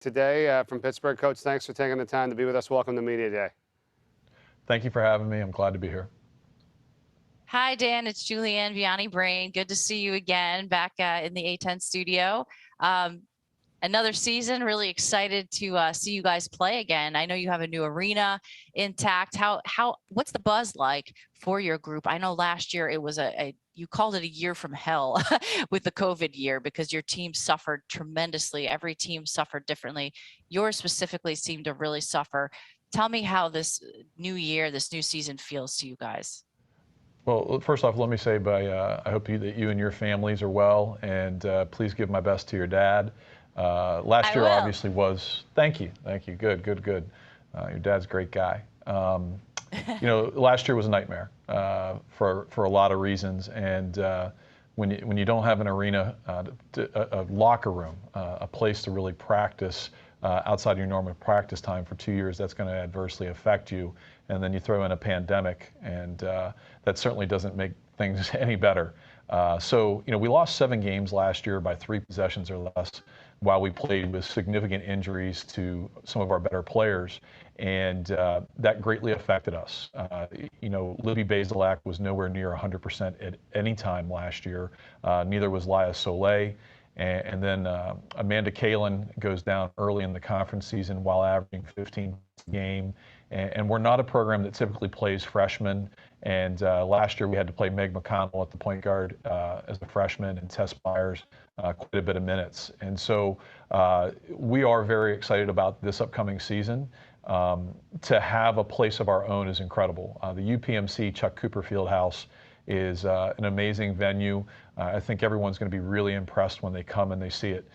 today from Pittsburgh. Coach, thanks for taking the time to be with us. Welcome to Media Day. Thank you for having me. I'm glad to be here. Hi, Dan. It's Julianne Vianney-Brain. Good to see you again back in the A10 studio. Another season, really excited to see you guys play again. I know you have a new arena intact. What's the buzz like for your group? I know last year it was you called it a year from hell with the COVID year because your team suffered tremendously. Every team suffered differently. Yours specifically seemed to really suffer. Tell me how this new year, this new season feels to you guys. Well, first off, let me say I hope that you and your families are well, and please give my best to your dad. Last year obviously was, thank you. Good. Your dad's a great guy. Last year was a nightmare for a lot of reasons, and when you don't have an arena, a locker room, a place to really practice outside your normal practice time for 2 years, that's going to adversely affect you. And then you throw in a pandemic, and that certainly doesn't make things any better. So we lost 7 games last year by 3 possessions or less, while we played with significant injuries to some of our better players, and that greatly affected us. Libby Bazelak was nowhere near 100% at any time last year. Neither was Laia Soleil. And then Amanda Kalin goes down early in the conference season while averaging 15 a game. And we're not a program that typically plays freshmen. And last year we had to play Meg McConnell at the point guard as a freshman, and Tess Myers quite a bit of minutes. And so we are very excited about this upcoming season. To have a place of our own is incredible. The UPMC Chuck Cooper Fieldhouse is an amazing venue. I think everyone's going to be really impressed when they come and they see it.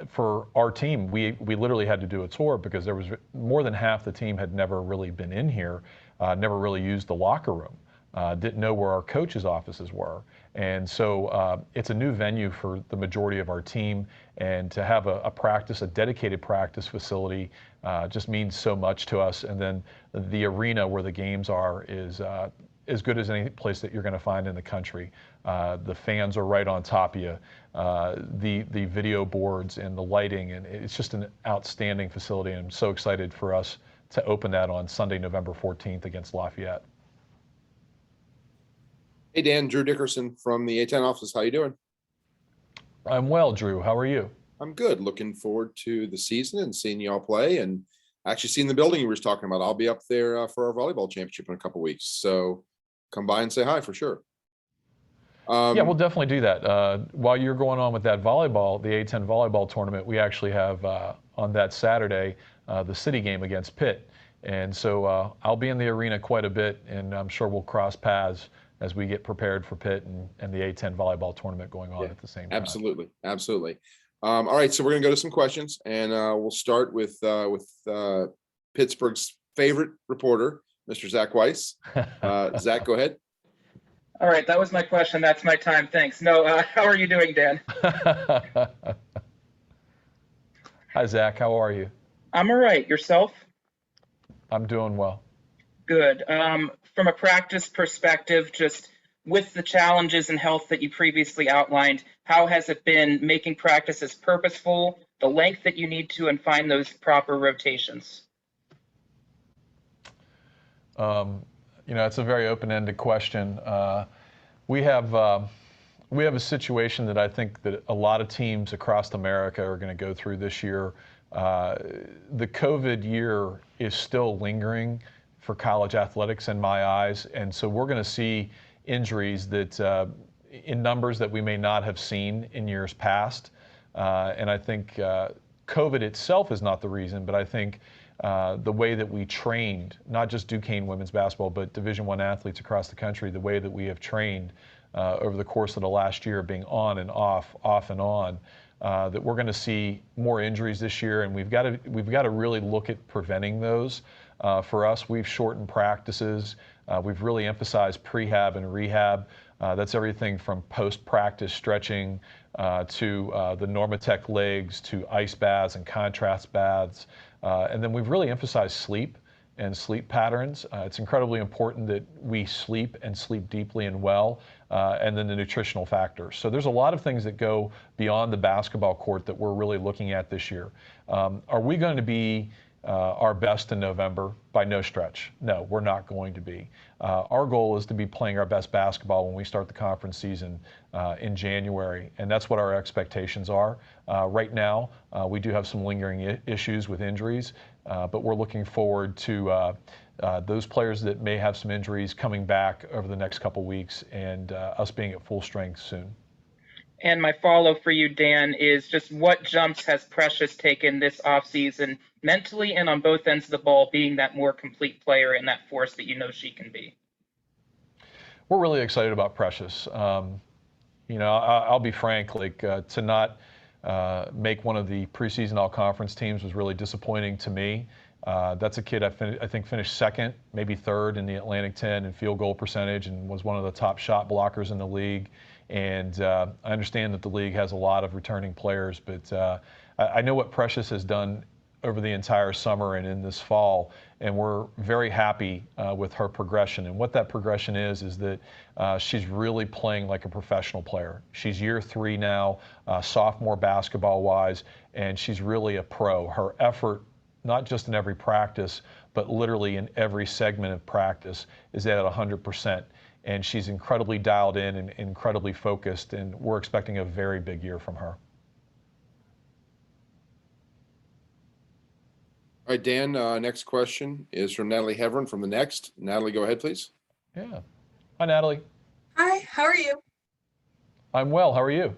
For our team, we literally had to do a tour because there was more than half the team had never really been in here, never really used the locker room, didn't know where our coaches' offices were. And so it's a new venue for the majority of our team, and to have a dedicated practice facility just means so much to us. And then the arena where the games are is as good as any place that you're going to find in the country. The fans are right on top of you. The video boards and the lighting, and it's just an outstanding facility. And I'm so excited for us to open that on Sunday, November 14th against Lafayette. Hey, Dan, Drew Dickerson from the A10 office. How you doing? I'm well, Drew. How are you? I'm good. Looking forward to the season and seeing y'all play, and actually seeing the building you were talking about. I'll be up there for our volleyball championship in a couple weeks. So come by and say hi for sure. Yeah, we'll definitely do that. While you're going on with that volleyball, the A10 volleyball tournament, we actually have on that Saturday the city game against Pitt. And so I'll be in the arena quite a bit, and I'm sure we'll cross paths as we get prepared for Pitt and the A10 volleyball tournament going on at the same time. Absolutely. All right, so we're going to go to some questions, and we'll start with Pittsburgh's favorite reporter, Mr. Zach Weiss. Zach, go ahead. All right, that was my question. That's my time. Thanks. No, how are you doing, Dan? Hi, Zach. How are you? I'm all right. Yourself? I'm doing well. Good. From a practice perspective, just with the challenges in health that you previously outlined, how has it been making practices purposeful, the length that you need to, and find those proper rotations? It's a very open-ended question. We have a situation that I think that a lot of teams across America are going to go through this year. The COVID year is still lingering for college athletics in my eyes, and so we're going to see injuries that in numbers that we may not have seen in years past. And I think COVID itself is not the reason, but I think the way that we trained, not just Duquesne women's basketball, but Division I athletes across the country, the way that we have trained over the course of the last year, being on and off and on, that we're going to see more injuries this year, and we've got to really look at preventing those. For us, we've shortened practices. We've really emphasized prehab and rehab. That's everything from post-practice stretching to the Normatec legs to ice baths and contrast baths. And then we've really emphasized sleep and sleep patterns. It's incredibly important that we sleep and sleep deeply and well, and then the nutritional factors. So there's a lot of things that go beyond the basketball court that we're really looking at this year. Are we going to be our best in November? By no stretch. No, we're not going to be. Our goal is to be playing our best basketball when we start the conference season in January, and that's what our expectations are. Right now, we do have some lingering issues with injuries, but we're looking forward to those players that may have some injuries coming back over the next couple weeks and us being at full strength soon. And my follow for you, Dan, is just what jumps has Precious taken this offseason mentally and on both ends of the ball, being that more complete player and that force that you know she can be? We're really excited about Precious. You know, I'll be frank, like to not make one of the preseason all-conference teams was really disappointing to me. That's a kid I think finished second, maybe third in the Atlantic 10 in field goal percentage and was one of the top shot blockers in the league. And I understand that the league has a lot of returning players, but I know what Precious has done over the entire summer and in this fall, and we're very happy with her progression. And what that progression is that she's really playing like a professional player. She's year 3 now, sophomore basketball-wise, and she's really a pro. Her effort, not just in every practice, but literally in every segment of practice, is at 100%. And she's incredibly dialed in and incredibly focused, and we're expecting a very big year from her. All right, Dan, next question is from Natalie Heveren from The Next. Natalie, go ahead, please. Yeah. Hi, Natalie. Hi, how are you? I'm well. How are you?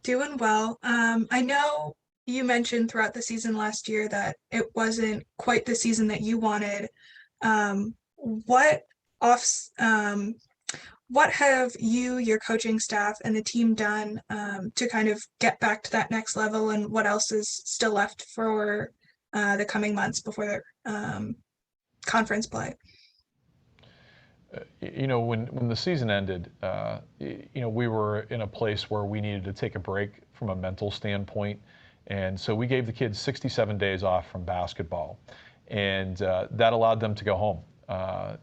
Doing well. I know you mentioned throughout the season last year that it wasn't quite the season that you wanted. What have you, your coaching staff, and the team done to kind of get back to that next level, and what else is still left for the coming months before the conference play? You know, when the season ended, you know, we were in a place where we needed to take a break from a mental standpoint. And so we gave the kids 67 days off from basketball, and that allowed them to go home.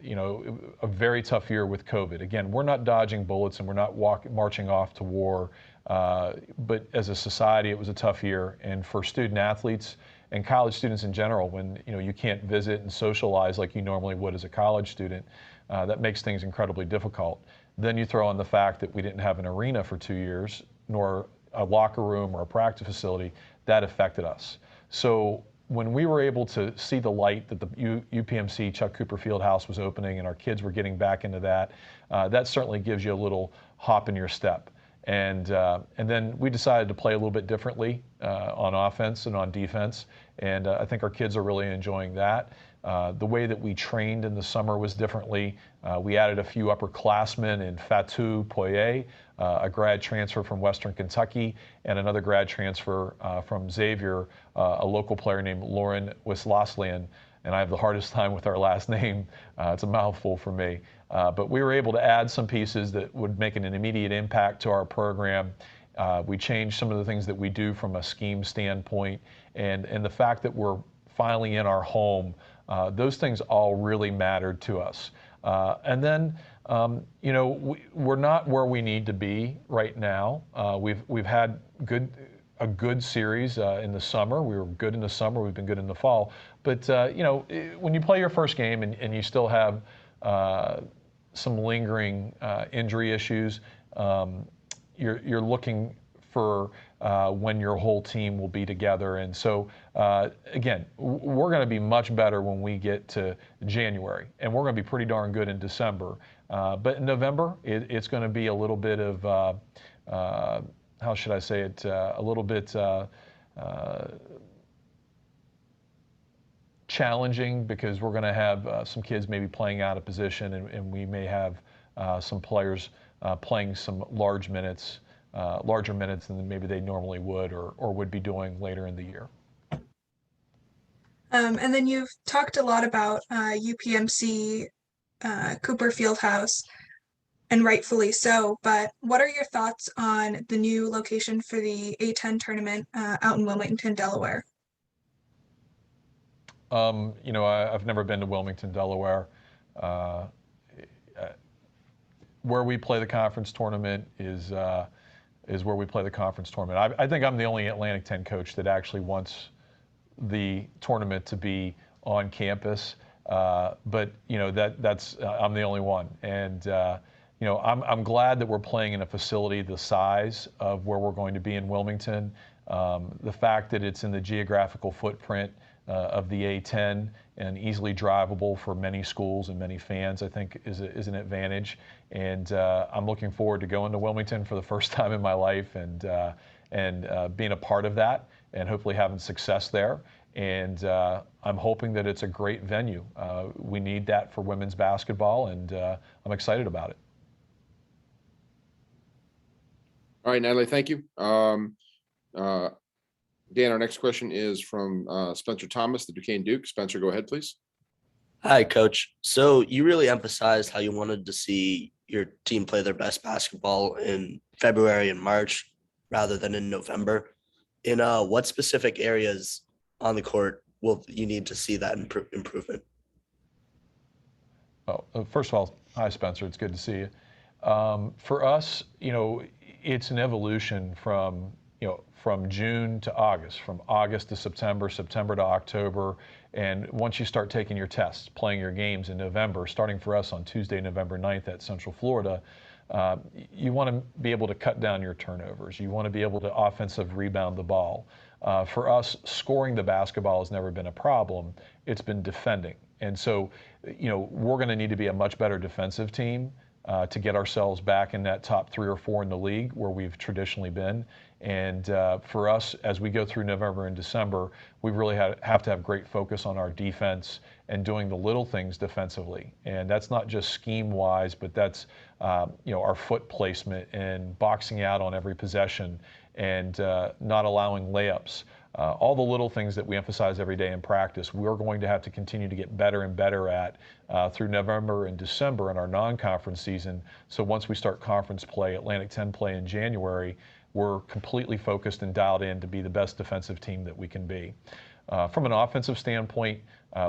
You know, a very tough year with COVID. Again, we're not dodging bullets and we're not marching off to war, but as a society, it was a tough year. And for student athletes and college students in general, when you know you can't visit and socialize like you normally would as a college student, that makes things incredibly difficult. Then you throw in the fact that we didn't have an arena for 2 years, nor a locker room or a practice facility. That affected us. So when we were able to see the light that the UPMC Chuck Cooper Fieldhouse was opening and our kids were getting back into that, that certainly gives you a little hop in your step. And then we decided to play a little bit differently on offense and on defense, and I think our kids are really enjoying that. The way that we trained in the summer was differently. We added a few upperclassmen in Fatou Poye, a grad transfer from Western Kentucky, and another grad transfer from Xavier, a local player named Lauren Wislaslian. And I have the hardest time with our last name. It's a mouthful for me. But we were able to add some pieces that would make an immediate impact to our program. We changed some of the things that we do from a scheme standpoint. And the fact that we're finally in our home, those things all really mattered to us. And then, you know, we're not where we need to be right now. We've had a good series in the summer. We were good in the summer. We've been good in the fall. But you know, when you play your first game and you still have some lingering injury issues, you're looking for when your whole team will be together. And so, again, we're going to be much better when we get to January, and we're going to be pretty darn good in December. But in November, it's going to be a little bit of, how should I say it, a little bit challenging, because we're going to have some kids maybe playing out of position, and we may have some players playing some larger minutes than maybe they normally would or would be doing later in the year. And then you've talked a lot about UPMC Cooper Fieldhouse, and rightfully so, but what are your thoughts on the new location for the A10 tournament out in Wilmington, Delaware? You know, I've never been to Wilmington, Delaware. Where we play the conference tournament is where we play the conference tournament. I think I'm the only Atlantic 10 coach that actually wants the tournament to be on campus. But you know, that's I'm the only one, and you know, I'm glad that we're playing in a facility the size of where we're going to be in Wilmington. The fact that it's in the geographical footprint of the A10 and easily drivable for many schools and many fans, I think is an advantage. And I'm looking forward to going to Wilmington for the first time in my life and being a part of that and hopefully having success there. And I'm hoping that it's a great venue. We need that for women's basketball, and I'm excited about it. All right, Natalie, thank you. Dan, our next question is from Spencer Thomas, the Duquesne Duke. Spencer, go ahead, please. Hi, Coach. So you really emphasized how you wanted to see your team play their best basketball in February and March rather than in November. In what specific areas on the court will you need to see that improvement? Oh, first of all, hi, Spencer. It's good to see you. For us, you know, it's an evolution from June to August, from August to September, September to October. And once you start taking your tests, playing your games in November, starting for us on Tuesday, November 9th at Central Florida, you want to be able to cut down your turnovers. You want to be able to offensive rebound the ball. For us, scoring the basketball has never been a problem. It's been defending. And so, you know, we're going to need to be a much better defensive team to get ourselves back in that top 3 or 4 in the league where we've traditionally been. And for us, as we go through November and December, we really have to have great focus on our defense and doing the little things defensively. And that's not just scheme-wise, but that's you know, our foot placement and boxing out on every possession and not allowing layups. All the little things that we emphasize every day in practice, we're going to have to continue to get better and better at through November and December in our non-conference season. So once we start conference play, Atlantic 10 play in January, we're completely focused and dialed in to be the best defensive team that we can be. From an offensive standpoint,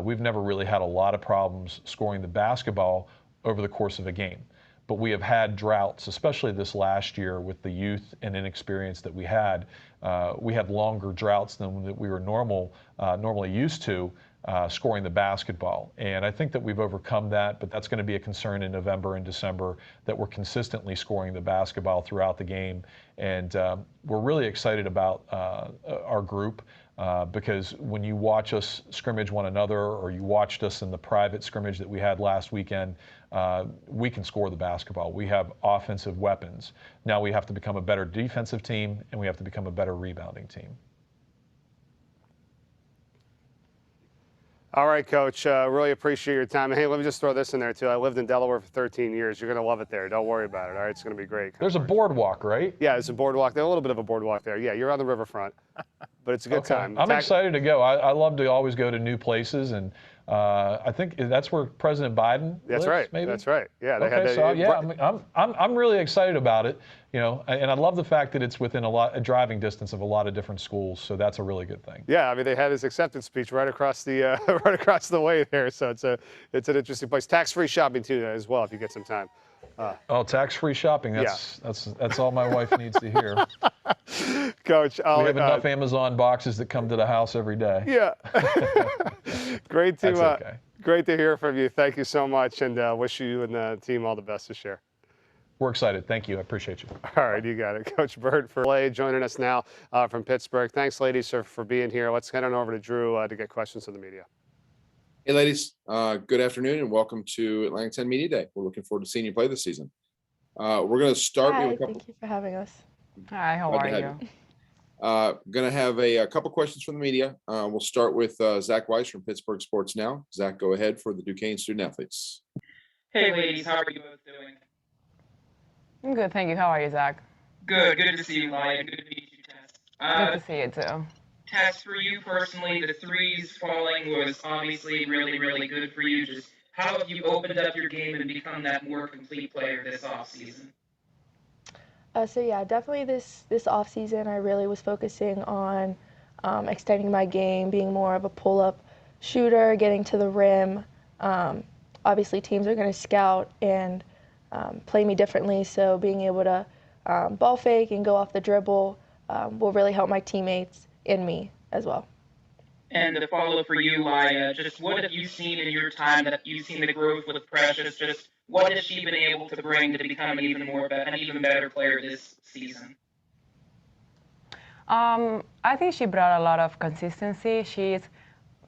we've never really had a lot of problems scoring the basketball over the course of a game. But we have had droughts, especially this last year with the youth and inexperience that we had. We had longer droughts than we were normally used to scoring the basketball. And I think that we've overcome that, but that's going to be a concern in November and December that we're consistently scoring the basketball throughout the game. And we're really excited about our group because when you watch us scrimmage one another or you watched us in the private scrimmage that we had last weekend, we can score the basketball. We have offensive weapons. Now we have to become a better defensive team and we have to become a better rebounding team. All right, Coach. Really appreciate your time. Hey, let me just throw this in there, too. I lived in Delaware for 13 years. You're going to love it there. Don't worry about it, all right? It's going to be great. There's a boardwalk, right? Yeah, there's a boardwalk there, a little bit of a boardwalk there. Yeah, you're on the riverfront, but it's a good time. I'm excited to go. I love to always go to new places, and I think that's where President Biden lives, right. maybe? That's right. Yeah. They okay, had so yeah, I'm really excited about it, you know, and I love the fact that it's within a driving distance of a lot of different schools, so that's a really good thing. Yeah, I mean, they had his acceptance speech right across the right across the way there, so it's an interesting place. Tax-free shopping too, as well, if you get some time. Oh, tax-free shopping. That's all my wife needs to hear. Coach, we have enough Amazon boxes that come to the house every day. Yeah. Great to okay. Great to hear from you. Thank you so much, and wish you and the team all the best this year. We're excited. Thank you. I appreciate you. All right, you got it. Coach Burt for Laia joining us now from Pittsburgh. Thanks, ladies, for being here. Let's head on over to Drew to get questions from the media. Hey, ladies. Good afternoon and welcome to Atlantic 10 Media Day. We're looking forward to seeing you play this season. We're going to start. Hi, thank you for having us. Hi, how are you? Going to have a couple questions from the media. We'll start with Zach Weiss from Pittsburgh Sports Now. Zach, go ahead for the Duquesne student athletes. Hey, ladies, how are you both doing? I'm good, thank you. How are you, Zach? Good to see you, Laia. Good to meet you, Tess. Good to see you, too. Tess, for you personally, the threes falling was obviously really, really good for you. Just how have you opened up your game and become that more complete player this offseason? So yeah, definitely this off season, I really was focusing on extending my game, being more of a pull-up shooter, getting to the rim. Obviously, teams are going to scout and play me differently, so being able to ball fake and go off the dribble will really help my teammates and me as well. And the follow-up for you, Laia, just what have you seen in your time that you've seen the growth with Precious? Just what has she been able to bring to become an even better player this season? I think she brought a lot of consistency. She's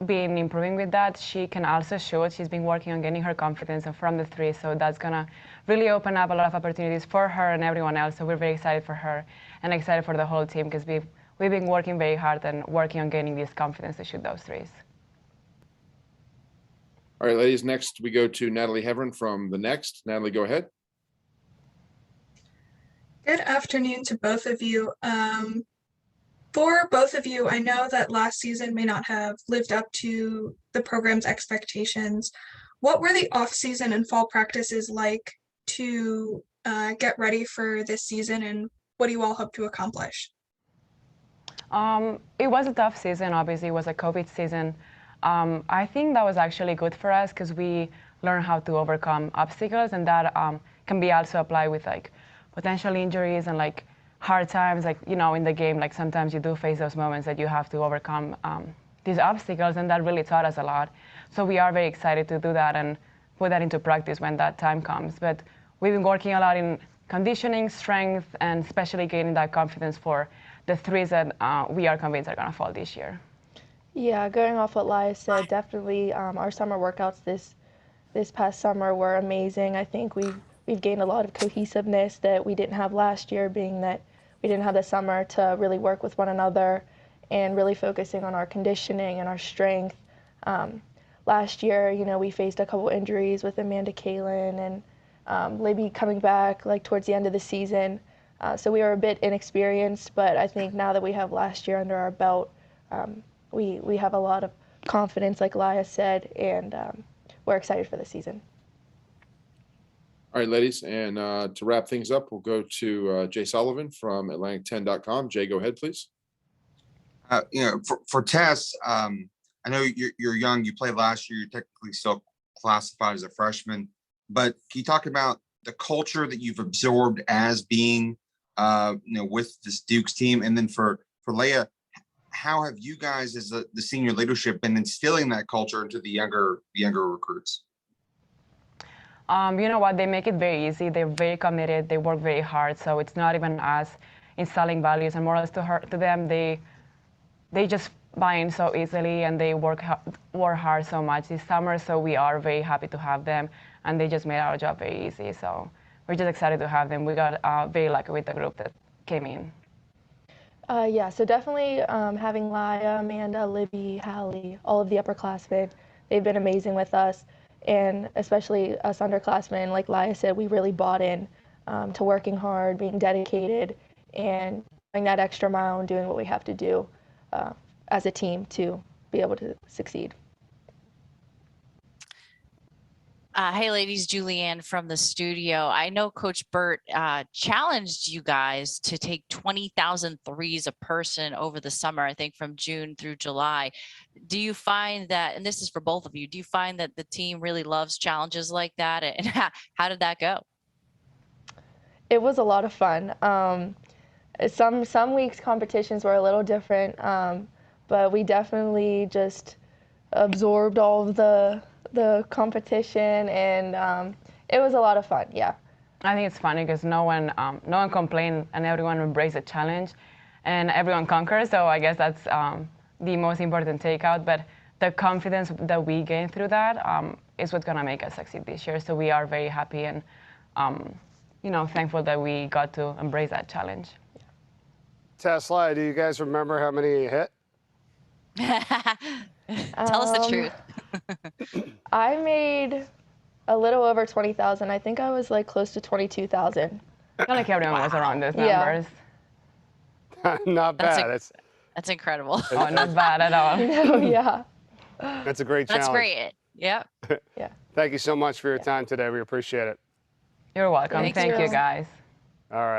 been improving with that. She can also shoot. She's been working on getting her confidence from the three, so that's gonna really open up a lot of opportunities for her and everyone else. So we're very excited for her and excited for the whole team because we've been working very hard and working on gaining this confidence to shoot those threes. All right, ladies, next we go to Natalie Heveren from The Next. Natalie, go ahead. Good afternoon to both of you. For both of you, I know that last season may not have lived up to the program's expectations. What were the off-season and fall practices like to get ready for this season, and what do you all hope to accomplish? It was a tough season. Obviously, it was a COVID season. I think that was actually good for us because we learned how to overcome obstacles, and that can be also applied with like potential injuries and like hard times, like, you know, in the game, like sometimes you do face those moments that you have to overcome these obstacles, and that really taught us a lot. So we are very excited to do that and put that into practice when that time comes. But we've been working a lot in conditioning, strength, and especially gaining that confidence for the threes that we are convinced are going to fall this year. Yeah, going off what Laia said, definitely our summer workouts this past summer were amazing. I think we've gained a lot of cohesiveness that we didn't have last year, being that we didn't have the summer to really work with one another and really focusing on our conditioning and our strength. Last year, you know, we faced a couple injuries with Amanda Kalin and Libby coming back like towards the end of the season. So we were a bit inexperienced, but I think now that we have last year under our belt, we have a lot of confidence, like Laia said, and we're excited for the season. All right, ladies, and to wrap things up, we'll go to Jay Sullivan from Atlantic10.com. Jay, go ahead, please. You know, for Tess, I know you're young. You played last year. You're technically still classified as a freshman, but can you talk about the culture that you've absorbed as being, you know, with this Dukes team? And then for Laia, how have you guys, as the senior leadership, been instilling that culture into the younger recruits? You know what? They make it very easy. They're very committed. They work very hard. So it's not even us installing values and morals to them. They just buy in so easily, and they work hard so much this summer. So we are very happy to have them, and they just made our job very easy. So we're just excited to have them. We got very lucky with the group that came in. Yeah, so definitely having Laia, Amanda, Libby, Hallie, all of the upperclassmen, they've been amazing with us. And especially us underclassmen, like Laia said, we really bought in to working hard, being dedicated, and going that extra mile and doing what we have to do as a team to be able to succeed. Hey, ladies, Julianne from the studio. I know Coach Burt challenged you guys to take 20,000 threes a person over the summer, I think from June through July. Do you find that, and this is for both of you, do you find that the team really loves challenges like that? And how did that go? It was a lot of fun. Some weeks competitions were a little different, but we definitely just absorbed all of the competition, and it was a lot of fun. Yeah, I think it's funny because no one complained, and everyone embraced the challenge, and everyone conquered. So I guess that's the most important takeout. But the confidence that we gain through that is what's gonna make us succeed this year. So we are very happy and you know, thankful that we got to embrace that challenge. Tess, Laia, do you guys remember how many you hit? Tell us the truth. I made a little over 20,000. I think I was like close to 22,000. I feel like everyone was around those numbers. Not bad. That's incredible. Oh, not bad at all. No, yeah. That's a great challenge. That's great. Yep. Yeah. Thank you so much for your time today. We appreciate it. You're welcome. Thank you, guys. All right.